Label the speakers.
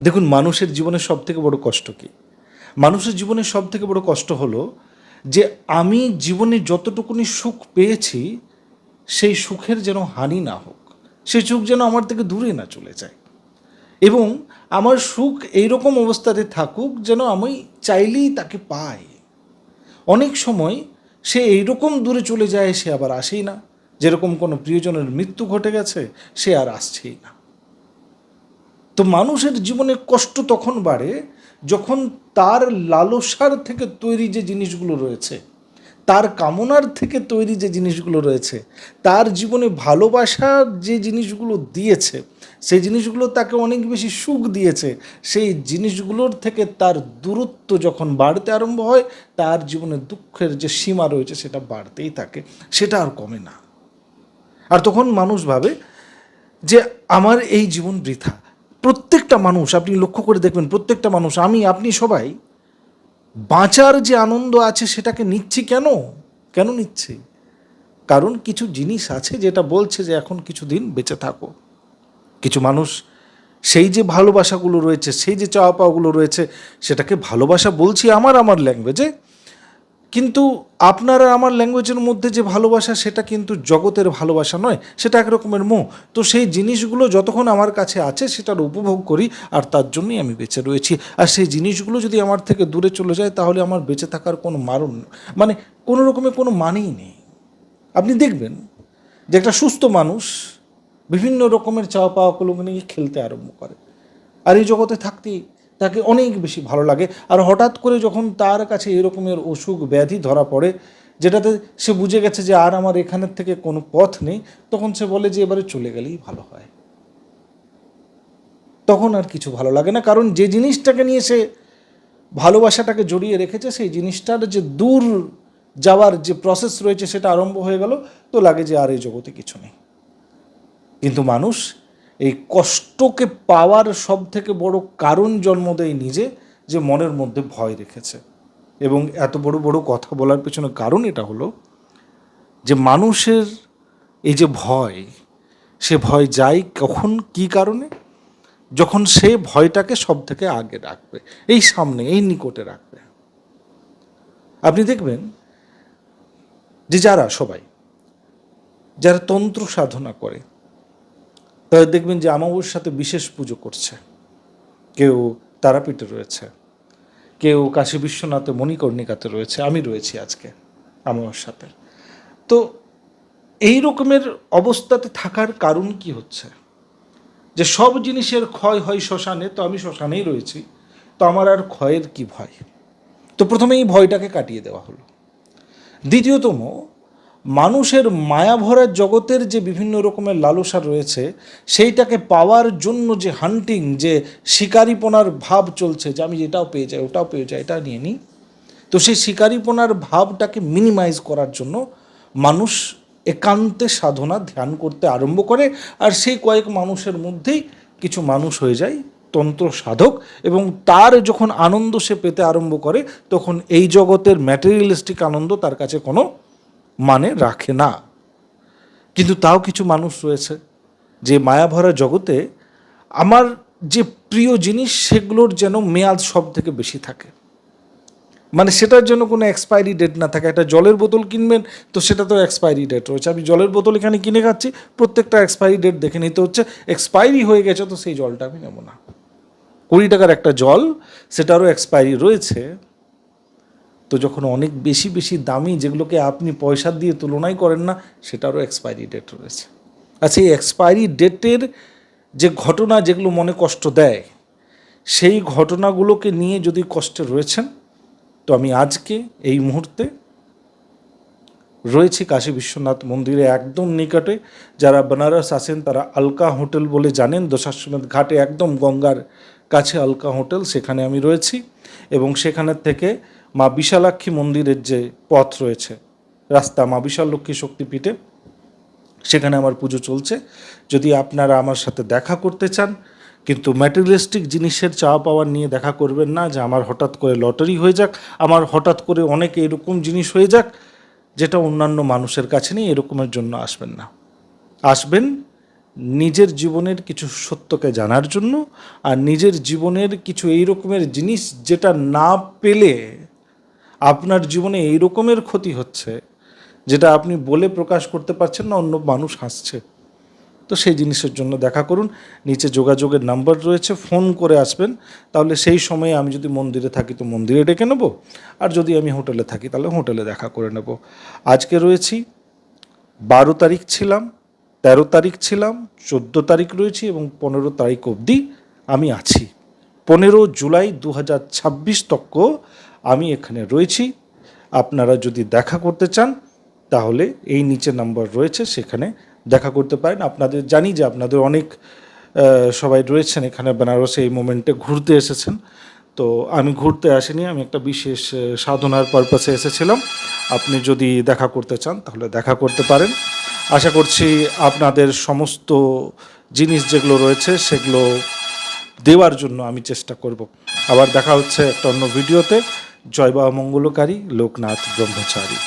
Speaker 1: দেখুন, মানুষের জীবনের সবথেকে বড় কষ্ট কী? মানুষের জীবনের সবথেকে বড় কষ্ট হলো যে আমি জীবনে যতটুকুনি সুখ পেয়েছি সেই সুখের যেন হানি না হোক, সেই সুখ যেন আমার থেকে দূরে না চলে যায়, এবং আমার সুখ এইরকম অবস্থাতে থাকুক যেন আমি চাইলেই তাকে পাই। অনেক সময় সে এইরকম দূরে চলে যায়, সে আবার আসেই না। যেরকম কোনো প্রিয়জনের মৃত্যু ঘটে গেছে, সে আর আসছেই না। তো মানুষের জীবনে কষ্ট তখন বাড়ে যখন তার লালসার থেকে তৈরি যে জিনিসগুলো রয়েছে, তার কামনার থেকে তৈরি যে জিনিসগুলো রয়েছে, তার জীবনে ভালোবাসার যে জিনিসগুলো দিয়েছে, সেই জিনিসগুলো তাকে অনেক বেশি সুখ দিয়েছে, সেই জিনিসগুলোর থেকে তার দূরত্ব যখন বাড়তে আরম্ভ হয়, তার জীবনে দুঃখের যে সীমা রয়েছে সেটা বাড়তেই থাকে, সেটা আর কমে না। আর তখন মানুষ ভাবে যে আমার এই জীবন বৃথা। প্রত্যেকটা মানুষ, আপনি লক্ষ্য করে দেখবেন, প্রত্যেকটা মানুষ, আমি আপনি সবাই বাঁচার যে আনন্দ আছে সেটাকে নিচ্ছি কেন? কেন নিচ্ছি? কারণ কিছু জিনিস আছে যেটা বলছে যে এখন কিছুদিন বেঁচে থাকো। কিছু মানুষ সেই যে ভালোবাসাগুলো রয়েছে, সেই যে চাওয়া পাওয়াগুলো রয়েছে, সেটাকে ভালোবাসা বলছি আমার ল্যাঙ্গুয়েজে, কিন্তু আপনারা আমার ল্যাঙ্গুয়েজের মধ্যে যে ভালোবাসা সেটা কিন্তু জগতের ভালোবাসা নয়, সেটা একরকমের মোহ। তো সেই জিনিসগুলো যতক্ষণ আমার কাছে আছে সেটার উপভোগ করি, আর তার জন্যই আমি বেঁচে রয়েছি। আর সেই জিনিসগুলো যদি আমার থেকে দূরে চলে যায় তাহলে আমার বেঁচে থাকার কোনো মানে কোনো রকমের কোনো মানেই নেই। আপনি দেখবেন যে একটা সুস্থ মানুষ বিভিন্ন রকমের চাওয়া পাওয়াগুলোকে নিয়ে খেলতে আরম্ভ করে, আর এই জগতে থাকতেই তাকে অনেক বেশি ভালো লাগে। আর হঠাৎ করে যখন তার কাছে এরকমের অসুখ ব্যাধি ধরা পড়ে, যেটাতে সে বুঝে গেছে যে আর আমার এখানের থেকে কোনো পথ নেই, তখন সে বলে যে এবারে চলে গেলেই ভালো হয়। তখন আর কিছু ভালো লাগে না, কারণ যে জিনিসটাকে নিয়ে সে ভালোবাসাটাকে জড়িয়ে রেখেছে, সেই জিনিসটার যে দূর যাওয়ার যে প্রসেস রয়েছে সেটা আরম্ভ হয়ে গেল, তো লাগে যে আর এই জগতে কিছু নেই। কিন্তু মানুষ এই কষ্টকে পাওয়ার সব থেকে বড় কারণ জন্ম দেয় নিজে, যে মনের মধ্যে ভয় রেখেছে। এবং এত বড় বড় কথা বলার পেছনে কারণ এটা হলো যে মানুষের এই যে ভয়, সে ভয় যায় কখন, কী কারণে? যখন সে ভয়টাকে সব থেকে আগে রাখবে, এই সামনে, এই নিকটে রাখবে। আপনি দেখবেন যে যারা তন্ত্র সাধনা করে, তাদের দেখবেন যে অমাবস্যাতে বিশেষ পুজো করছে। কেউ তারাপীঠে রয়েছে, কেউ কাশী বিশ্বনাথে মণিকর্ণিকাতে রয়েছে, আমি রয়েছি আজকে অমাবস্যাতে। তো এই রকমের অবস্থাতে থাকার কারণ কি হচ্ছে? যে সব জিনিসের ক্ষয় হয় শ্মশানে, তো আমি শ্মশানেই রয়েছি, তো আমার আর ক্ষয়ের কি ভয়? তো প্রথমেই ভয়টাকে কাটিয়ে দেওয়া হলো। দ্বিতীয়তম, মানুষের মায়াভরা জগতের যে বিভিন্ন রকমের লালসা রয়েছে, সেইটাকে পাওয়ার জন্য যে হান্টিং, যে শিকারিপনার ভাব চলছে, যে আমি এটাও পেয়ে যাই, ওটাও পেয়ে যাই, এটা নিয়ে নিই, তো সেই শিকারিপনার ভাবটাকে মিনিমাইজ করার জন্য মানুষ একান্তে সাধনা ধ্যান করতে আরম্ভ করে। আর সেই কয়েক মানুষের মধ্যেই কিছু মানুষ হয়ে যায় তন্ত্র সাধক, এবং তার যখন আনন্দ সে পেতে আরম্ভ করে, তখন এই জগতের ম্যাটেরিয়ালিস্টিক আনন্দ তার কাছে কোনো মানে রাখে না। কিন্তু তাও কিছু মানুষ রয়েছে যে মায়াভরা জগতে আমার যে প্রিয় জিনিস সেগুলোর যেন মেয়াদ সব থেকে বেশি থাকে, মানে সেটার জন্য কোনো এক্সপায়ারি ডেট না থাকে। একটা জলের বোতল কিনবেন, তো সেটা তো এক্সপায়ারি ডেট রয়েছে। আমি জলের বোতল এখানে কিনে খাচ্ছি, প্রত্যেকটা এক্সপায়ারি ডেট দেখে নিতে হচ্ছে, এক্সপায়ারি হয়ে গেছে তো সেই জলটা আমি নেব না। 20 টাকার একটা জল, সেটারও এক্সপায়ারি রয়েছে। তো যখন অনেক বেশি বেশি দামি, যেগুলোকে আপনি পয়সা দিয়ে তুলনাই করেন না, সেটারও এক্সপায়ারি ডেট রয়েছে। আচ্ছা, এই এক্সপায়ারি ডেটের যে ঘটনা যেগুলো মনে কষ্ট দেয়, সেই ঘটনাগুলোকে নিয়ে যদি কষ্টে রয়েছেন, তো আমি আজকে এই মুহূর্তে রয়েছি কাশী বিশ্বনাথ মন্দিরে একদম নিকটে। যারা বেনারস আছেন তারা আলকা হোটেল বলে জানেন, দশাশ্বমেধ ঘাটে একদম গঙ্গার কাছে আলকা হোটেল, সেখানে আমি রয়েছি। এবং সেখানের থেকে মা বিশালাক্ষী মন্দিরের যে পথ রয়েছে, রাস্তা, মা বিশালক্ষী শক্তিপীঠে, সেখানে আমার পুজো চলছে। যদি আপনারা আমার সাথে দেখা করতে চান, কিন্তু ম্যাটেরিয়ালিস্টিক জিনিসের চাওয়া পাওয়ার নিয়ে দেখা করবেন না, যে আমার হঠাৎ করে লটারি হয়ে যাক, আমার হঠাৎ করে অনেক এরকম জিনিস হয়ে যাক যেটা অন্যান্য মানুষের কাছে নেই, এরকমের জন্য আসবেন না। আসবেন নিজের জীবনের কিছু সত্যকে জানার জন্য, আর নিজের জীবনের কিছু এই রকমের জিনিস যেটা না পেলে আপনার জীবনে এই রকমের ক্ষতি হচ্ছে, যেটা আপনি বলে প্রকাশ করতে পারছেন না, অন্য মানুষ হাসছে। তো সেই জিনিসের জন্য দেখা করুন। নিচে যোগাযোগের নাম্বার রয়েছে, ফোন করে আসবেন। তাহলে সেই সময়ে আমি যদি মন্দিরে থাকি তো মন্দিরে ডেকে নেব, আর যদি আমি হোটেলে থাকি তাহলে হোটেলে দেখা করে নেব। আজকে রয়েছি 12 তারিখ ছিলাম, 13 তারিখ ছিলাম, 14 তারিখ রয়েছি এবং 15 তারিখ অবধি আমি আছি। 15 জুলাই 2026 তক্ক আমি এখানে রয়েছি। আপনারা যদি দেখা করতে চান তাহলে এই নিচে নাম্বার রয়েছে, সেখানে দেখা করতে পারেন। আপনাদের জানি যে আপনাদের অনেক সবাই রয়েছেন এখানে বেনারসে, এই মোমেন্টে ঘুরতে এসেছেন। তো আমি ঘুরতে আসিনি, আমি একটা বিশেষ সাধনার পারপাসে এসেছিলাম। আপনি যদি দেখা করতে চান তাহলে দেখা করতে পারেন। আশা করছি আপনাদের সমস্ত জিনিস যেগুলো রয়েছে সেগুলো দেওয়ার জন্য আমি চেষ্টা করব। আবার দেখা হচ্ছে একটা অন্য ভিডিওতে। জয় বাবা মঙ্গলকারী, লোকনাথ ব্রহ্মচারী।